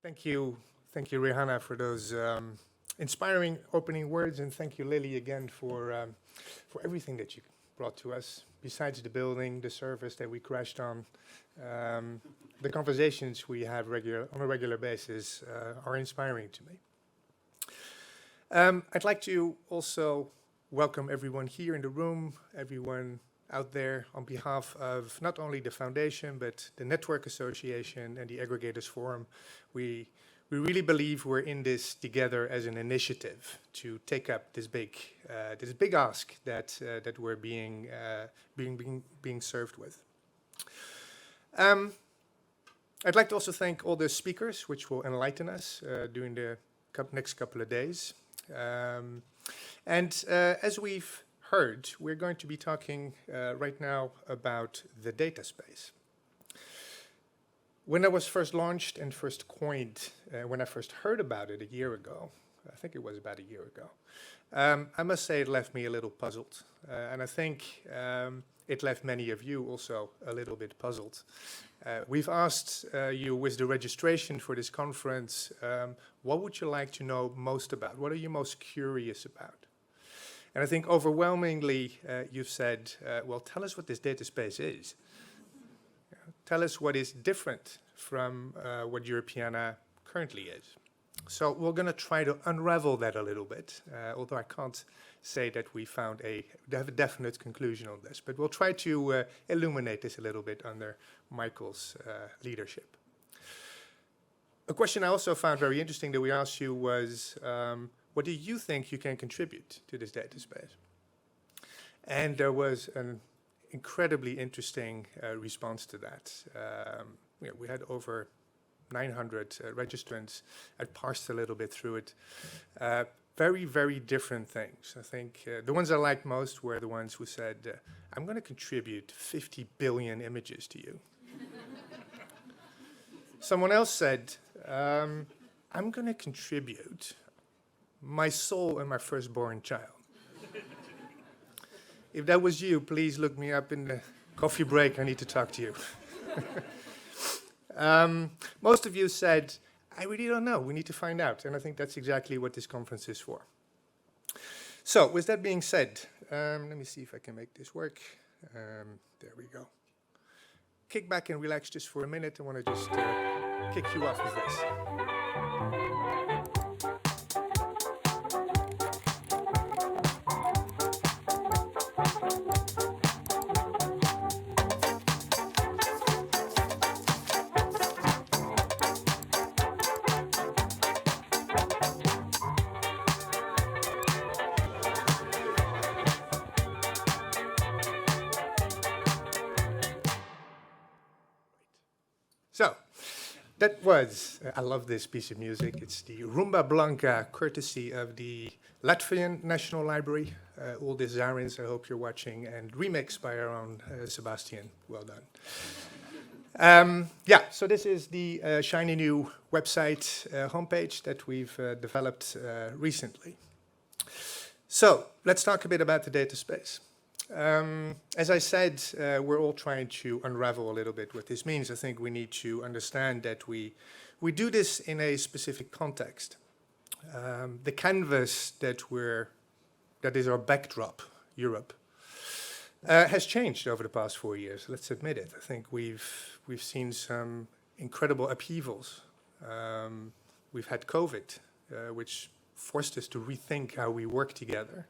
Thank you, Rihanna, for those inspiring opening words, and thank you, Lily, again for everything that you brought to us. Besides the building, the service that we crashed on, the conversations we have on a regular basis are inspiring to me. I'd like to also welcome everyone here in the room, everyone out there on behalf of not only the foundation, but the Network Association and the Aggregators Forum. We really believe we're in this together as an initiative to take up this big ask that we're being served with. I'd like to also thank all the speakers, which will enlighten us during the next couple of days. As we've heard, we're going to be talking right now about the data space. When I was first launched and first coined, when I first heard about it a year ago, I think it was about a year ago, I must say it left me a little puzzled. And I think it left many of you also a little bit puzzled. We've asked you with the registration for this conference, what would you like to know most about? What are you most curious about? And I think overwhelmingly you've said, well, tell us what this data space is. Tell us what is different from what Europeana currently is. So we're going to try to unravel that a little bit, although I can't say that we have a definite conclusion on this. But we'll try to illuminate this a little bit under Michael's leadership. A question I also found very interesting that we asked you was, what do you think you can contribute to this data space? And there was an incredibly interesting response to that. We had over 900 registrants. I parsed a little bit through it. Very, very different things. I think the ones I liked most were the ones who said, I'm going to contribute 50 billion images to you. Someone else said, I'm going to contribute my soul and my firstborn child. If that was you, please look me up in the coffee break. I need to talk to you. Most of you said, I really don't know. We need to find out. And I think that's exactly what this conference is for. So with that being said, let me see if I can make this work. There we go. Kick back and relax just for a minute. I want to just kick you off with this. So, that was, I love this piece of music. It's the Rumba Blanca, courtesy of the Latvian National Library. All the Zarins, I hope you're watching, and remixed by our own Sebastian. Well done. So this is the shiny new website homepage that we've developed recently. So, let's talk a bit about the data space. As I said, we're all trying to unravel a little bit what this means. I think we need to understand that we do this in a specific context. The canvas that is our backdrop, Europe, has changed over the past 4 years. Let's admit it. I think we've seen some incredible upheavals. We've had COVID, which forced us to rethink how we work together.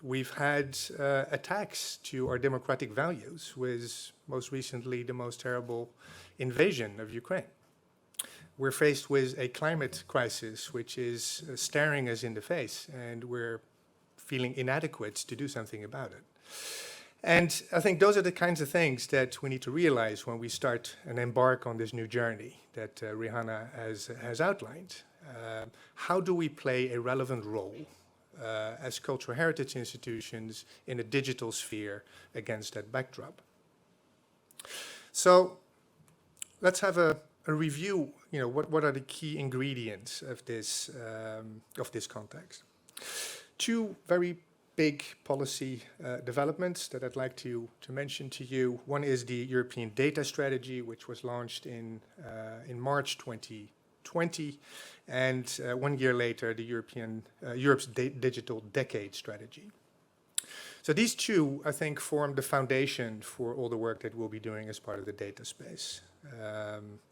We've had attacks to our democratic values, with most recently the most terrible invasion of Ukraine. We're faced with a climate crisis which is staring us in the face, and we're feeling inadequate to do something about it. And I think those are the kinds of things that we need to realize when we start and embark on this new journey that Rihanna has outlined. How do we play a relevant role as cultural heritage institutions in a digital sphere against that backdrop? So let's have a review. What are the key ingredients of this context? Two very big policy developments that I'd like to mention to you. One is the European Data Strategy, which was launched in March 2020, and 1 year later, the Europe's Digital Decade Strategy. So these two, I think, form the foundation for all the work that we'll be doing as part of the data space.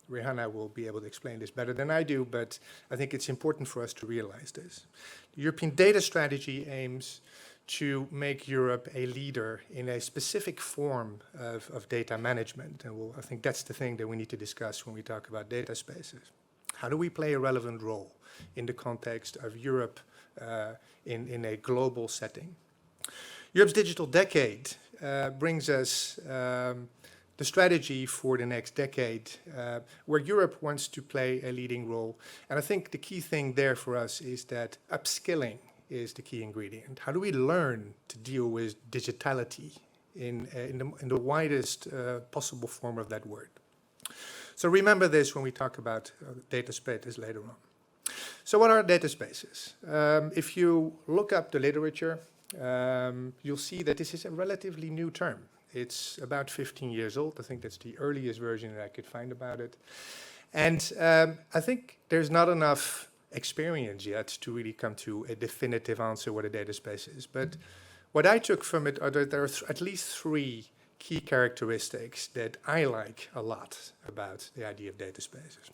Rihanna will be able to explain this better than I do, but I think it's important for us to realize this. The European Data Strategy aims to make Europe a leader in a specific form of data management. And I think that's the thing that we need to discuss when we talk about data spaces. How do we play a relevant role in the context of Europe in a global setting? Europe's Digital Decade brings us the strategy for the next decade, where Europe wants to play a leading role. And I think the key thing there for us is that upskilling is the key ingredient. How do we learn to deal with digitality in the widest possible form of that word? So remember this when we talk about data spaces later on. So what are data spaces? If you look up the literature, you'll see that this is a relatively new term. It's about 15 years old. I think that's the earliest version that I could find about it. And I think there's not enough experience yet to really come to a definitive answer what a data space is. But what I took from it are that there are at least three key characteristics that I like a lot about the idea of data spaces.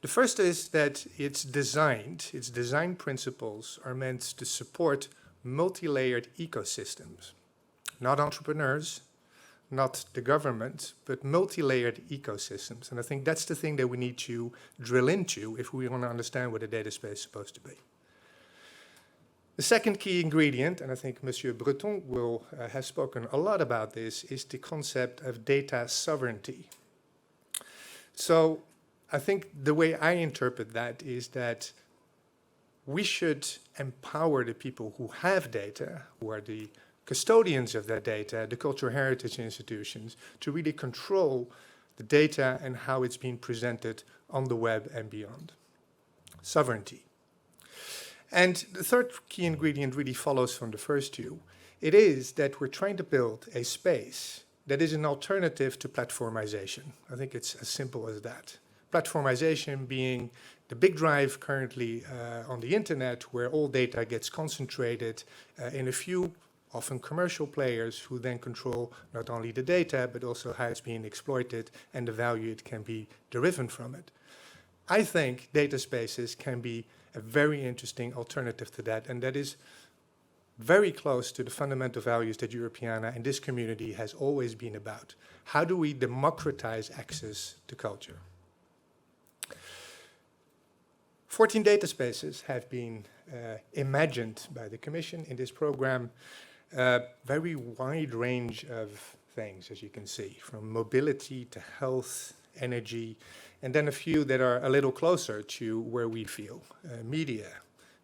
The first is that its design principles are meant to support multi-layered ecosystems. Not entrepreneurs, not the government, but multi-layered ecosystems. And I think that's the thing that we need to drill into if we want to understand what a data space is supposed to be. The second key ingredient, and I think Monsieur Breton will have spoken a lot about this, is the concept of data sovereignty. So I think the way I interpret that is that we should empower the people who have data, who are the custodians of that data, the cultural heritage institutions, to really control the data and how it's being presented on the web and beyond. Sovereignty. And the third key ingredient really follows from the first two. It is that we're trying to build a space that is an alternative to platformization. I think it's as simple as that. Platformization being the big drive currently on the internet, where all data gets concentrated in a few, often commercial players, who then control not only the data, but also how it's being exploited and the value it can be derived from it. I think data spaces can be a very interesting alternative to that, and that is very close to the fundamental values that Europeana and this community has always been about. How do we democratize access to culture? 14 data spaces have been imagined by the Commission in this program. Very wide range of things, as you can see, from mobility to health, energy, and then a few that are a little closer to where we feel. Media,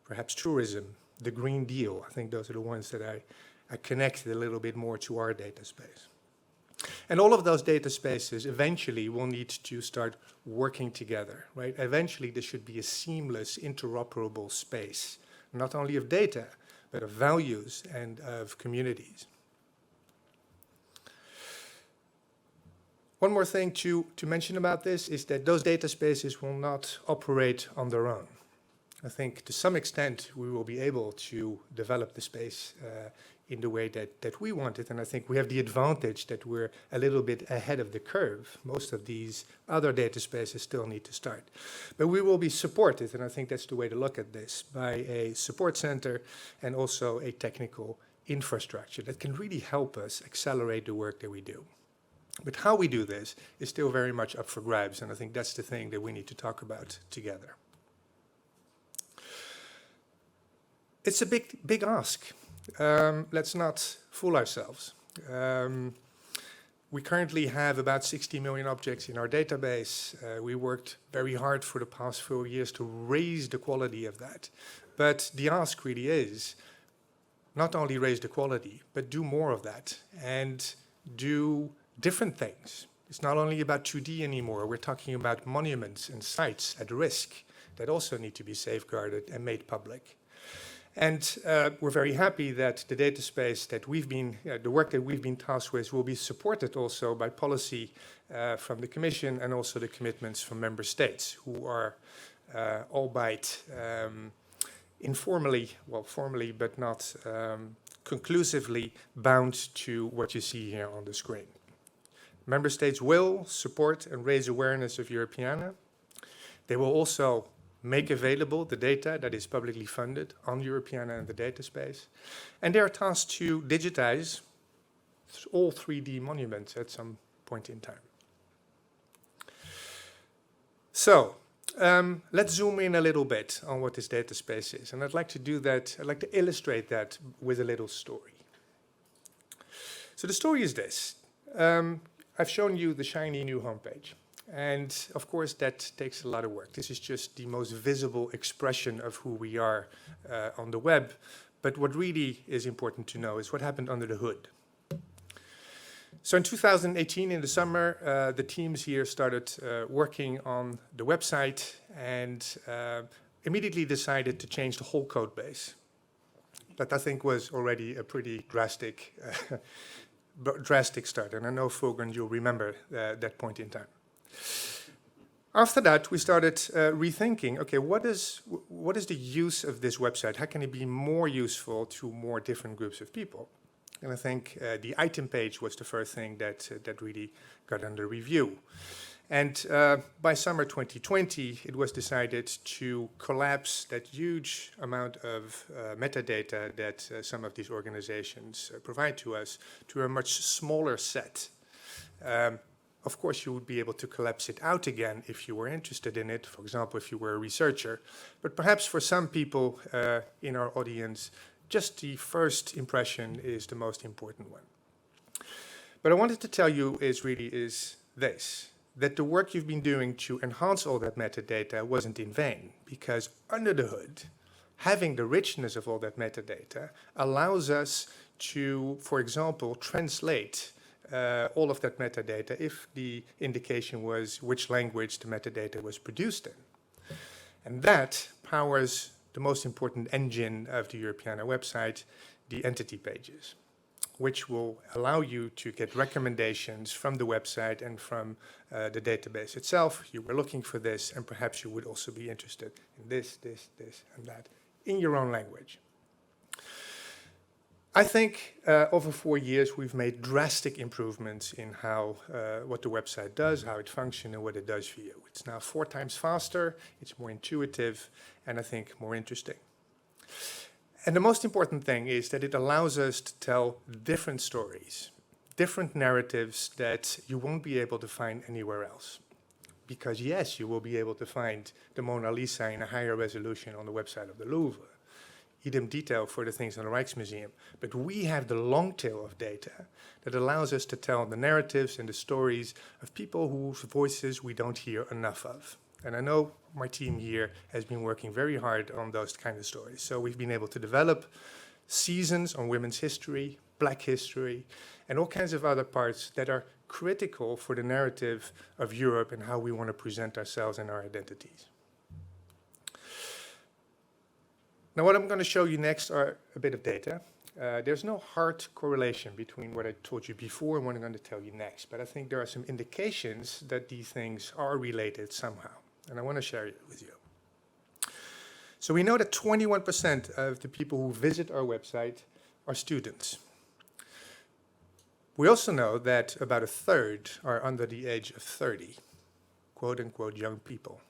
perhaps tourism, the Green Deal. I think those are the ones that I connected a little bit more to our data space. And all of those data spaces eventually will need to start working together, right? Eventually, there should be a seamless, interoperable space, not only of data, but of values and of communities. One more thing to mention about this is that those data spaces will not operate on their own. I think to some extent we will be able to develop the space in the way that we want it, and I think we have the advantage that we're a little bit ahead of the curve. Most of these other data spaces still need to start. But we will be supported, and I think that's the way to look at this, by a support center and also a technical infrastructure that can really help us accelerate the work that we do. But how we do this is still very much up for grabs, and I think that's the thing that we need to talk about together. It's a big ask. Let's not fool ourselves. We currently have about 60 million objects in our database. We worked very hard for the past 4 years to raise the quality of that. But the ask really is not only raise the quality, but do more of that and do different things. It's not only about 2D anymore. We're talking about monuments and sites at risk that also need to be safeguarded and made public. And we're very happy that the data space that we've been, the work that we've been tasked with will be supported also by policy from the Commission and also the commitments from member states who are albeit informally, well, formally, but not conclusively bound to what you see here on the screen. Member states will support and raise awareness of Europeana. They will also make available the data that is publicly funded on Europeana and the data space. And they are tasked to digitize all 3D monuments at some point in time. So, let's zoom in a little bit on what this data space is. And I'd like to do that, I'd like to illustrate that with a little story. So the story is this. I've shown you the shiny new homepage. And of course, that takes a lot of work. This is just the most visible expression of who we are on the web. But what really is important to know is what happened under the hood. So in 2018, in the summer, the teams here started working on the website and immediately decided to change the whole code base. That I think was already a pretty drastic start. And I know, Fogan, you'll remember that point in time. After that, we started rethinking, okay, what is the use of this website? How can it be more useful to more different groups of people? And I think the item page was the first thing that really got under review. And by summer 2020, it was decided to collapse that huge amount of metadata that some of these organizations provide to us to a much smaller set. Of course, you would be able to collapse it out again if you were interested in it, for example, if you were a researcher. But perhaps for some people in our audience, just the first impression is the most important one. But I wanted to tell you is this, that the work you've been doing to enhance all that metadata wasn't in vain, because under the hood, having the richness of all that metadata allows us to, for example, translate all of that metadata if the indication was which language the metadata was produced in. And that powers the most important engine of the Europeana website, the entity pages, which will allow you to get recommendations from the website and from the database itself. You were looking for this, and perhaps you would also be interested in this, and that in your own language. I think over 4 years, we've made drastic improvements in how what the website does, how it functions, and what it does for you. It's now 4 times faster, it's more intuitive, and I think more interesting. And the most important thing is that it allows us to tell different stories, different narratives that you won't be able to find anywhere else. Because yes, you will be able to find the Mona Lisa in a higher resolution on the website of the Louvre. Idem detail for the things in the Rijksmuseum. But we have the long tail of data that allows us to tell the narratives and the stories of people whose voices we don't hear enough of. And I know my team here has been working very hard on those kind of stories. So we've been able to develop seasons on women's history, Black history, and all kinds of other parts that are critical for the narrative of Europe and how we want to present ourselves and our identities. Now, what I'm going to show you next are a bit of data. There's no hard correlation between what I told you before and what I'm going to tell you next, but I think there are some indications that these things are related somehow, and I want to share it with you. So we know that 21% of the people who visit our website are students. We also know that about a third are under the age of 30, quote-unquote young people.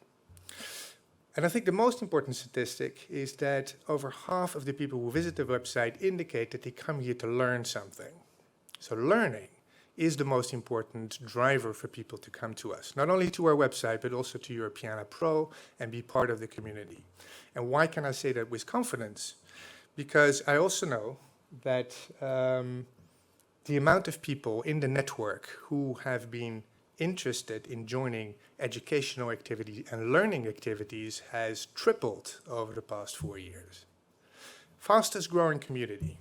And I think the most important statistic is that over half of the people who visit the website indicate that they come here to learn something. So learning is the most important driver for people to come to us, not only to our website, but also to Europeana Pro and be part of the community. And why can I say that with confidence? Because I also know that the amount of people in the network who have been interested in joining educational activities and learning activities has tripled over the past 4 years. Fastest growing community.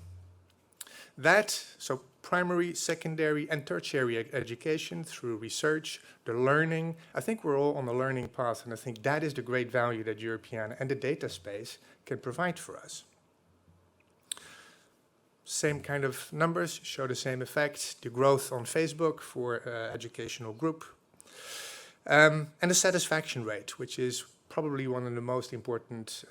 So primary, secondary, and tertiary education through research, the learning. I think we're all on the learning path, and I think that is the great value that Europeana and the data space can provide for us. same kind of numbers, show the same effect. The growth on Facebook for educational group. And the satisfaction rate, which is probably one of the most important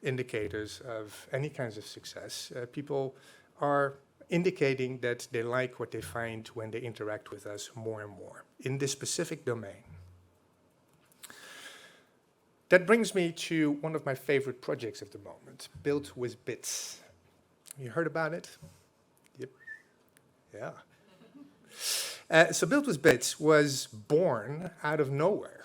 indicators of any kinds of success. People are indicating that they like what they find when they interact with us more and more in this specific domain. That brings me to one of my favorite projects at the moment, Built with Bits. You heard about it? Yep. Yeah. So Built with Bits was born out of nowhere.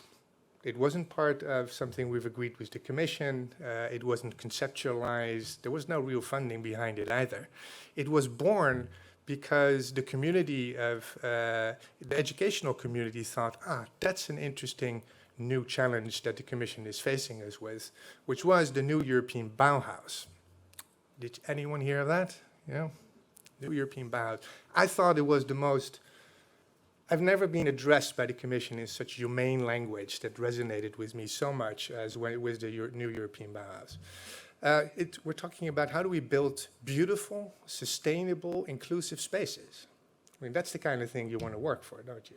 It wasn't part of something we've agreed with the Commission. It wasn't conceptualized. There was no real funding behind it either. It was born because the community of, the educational community thought, that's an interesting new challenge that the Commission is facing us with, which was the new European Bauhaus. Did anyone hear of that? Yeah, new European Bauhaus. I thought it was the most, I've never been addressed by the Commission in such humane language that resonated with me so much as when it was the new European Bauhaus. We're talking about how do we build beautiful, sustainable, inclusive spaces. I mean, that's the kind of thing you want to work for, don't you?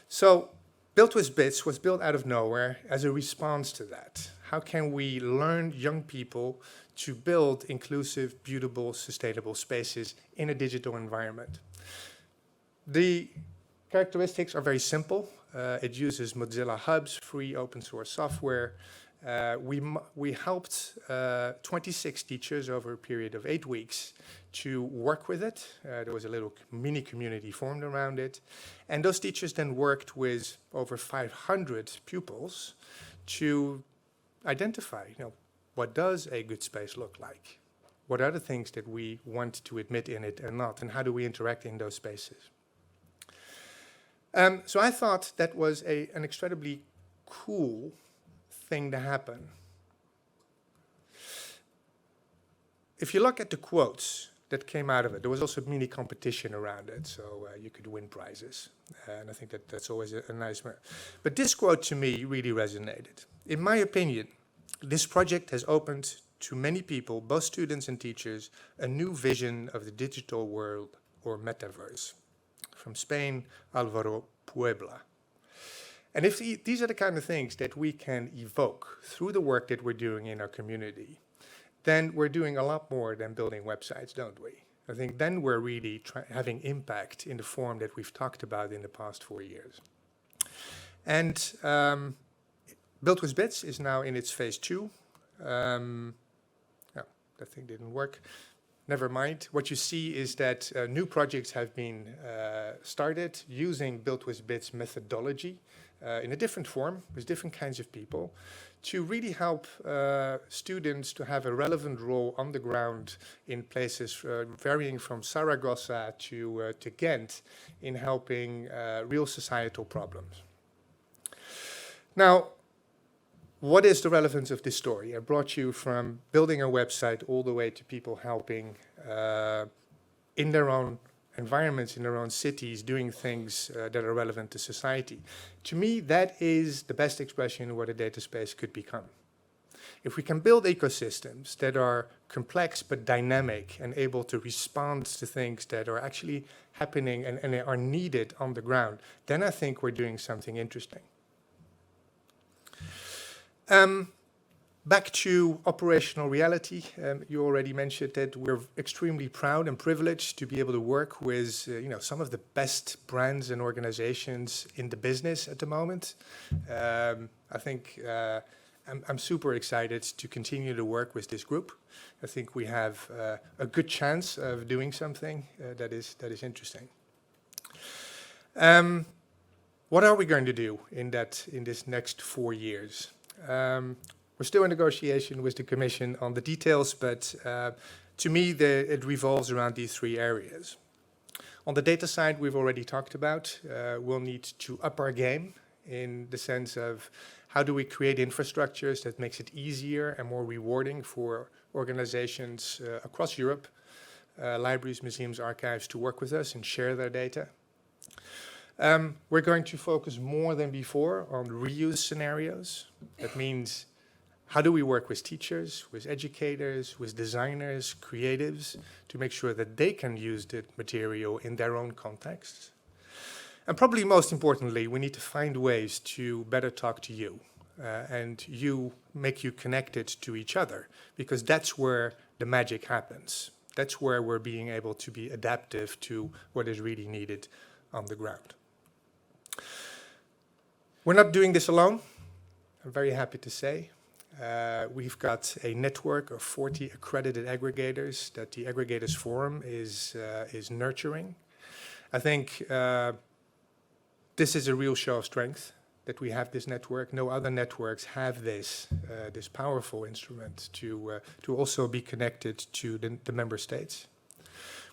So Built with Bits was built out of nowhere as a response to that. How can we learn young people to build inclusive, beautiful, sustainable spaces in a digital environment? The characteristics are very simple. It uses Mozilla Hub's free open source software. We helped 26 teachers over a period of 8 weeks to work with it. There was a little mini community formed around it. And those teachers then worked with over 500 pupils to identify, what does a good space look like? What are the things that we want to admit in it and not? And how do we interact in those spaces? So I thought that was an incredibly cool thing to happen. If you look at the quotes that came out of it, there was also a mini competition around it, so you could win prizes. And I think that's always a nice one. But this quote to me really resonated. In my opinion, this project has opened to many people, both students and teachers, a new vision of the digital world or metaverse. From Spain, Alvaro Puebla. And if these are the kind of things that we can evoke through the work that we're doing in our community, then we're doing a lot more than building websites, don't we? I think then we're really having impact in the form that we've talked about in the past 4 years. And Built with Bits is now in its phase 2. No, that thing didn't work. Never mind. What you see is that new projects have been started using Built with Bits methodology in a different form with different kinds of people to really help students to have a relevant role on the ground in places varying from Saragossa to Ghent in helping real societal problems. Now, what is the relevance of this story? I brought you from building a website all the way to people helping in their own environments, in their own cities, doing things that are relevant to society. To me, that is the best expression of what a data space could become. If we can build ecosystems that are complex but dynamic and able to respond to things that are actually happening and are needed on the ground, then I think we're doing something interesting. Back to operational reality, you already mentioned that we're extremely proud and privileged to be able to work with some of the best brands and organizations in the business at the moment. I think I'm super excited to continue to work with this group. I think we have a good chance of doing something that is interesting. What are we going to do in this next 4 years? We're still in negotiation with the Commission on the details, but to me, it revolves around these 3 areas. On the data side, we've already talked about. We'll need to up our game in the sense of how do we create infrastructures that makes it easier and more rewarding for organizations across Europe, libraries, museums, archives, to work with us and share their data. We're going to focus more than before on reuse scenarios. That means How do we work with teachers, with educators, with designers, creatives, to make sure that they can use the material in their own contexts? And probably most importantly, we need to find ways to better talk to you and make you connected to each other, because that's where the magic happens. That's where we're being able to be adaptive to what is really needed on the ground. We're not doing this alone, I'm very happy to say. We've got a network of 40 accredited aggregators that the Aggregators Forum is nurturing. I think this is a real show of strength that we have this network. No other networks have this powerful instrument to also be connected to the member states.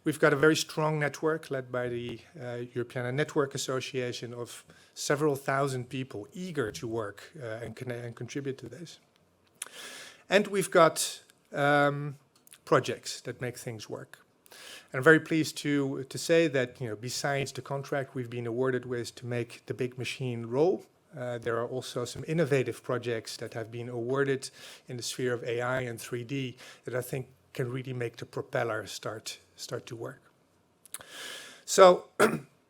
We've got a very strong network led by the Europeana Network Association of several thousand people eager to work and contribute to this. And we've got projects that make things work. And I'm very pleased to say that, besides the contract we've been awarded with to make the big machine roll, there are also some innovative projects that have been awarded in the sphere of AI and 3D that I think can really make the propeller start to work. So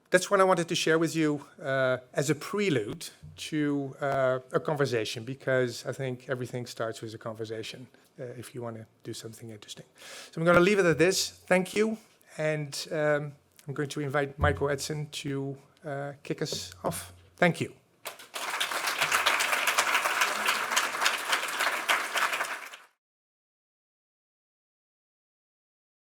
that's what I wanted to share with you as a prelude to a conversation, because I think everything starts with a conversation if you want to do something interesting. So I'm going to leave it at this. Thank you. And I'm going to invite Michael Edson to kick us off. Thank you.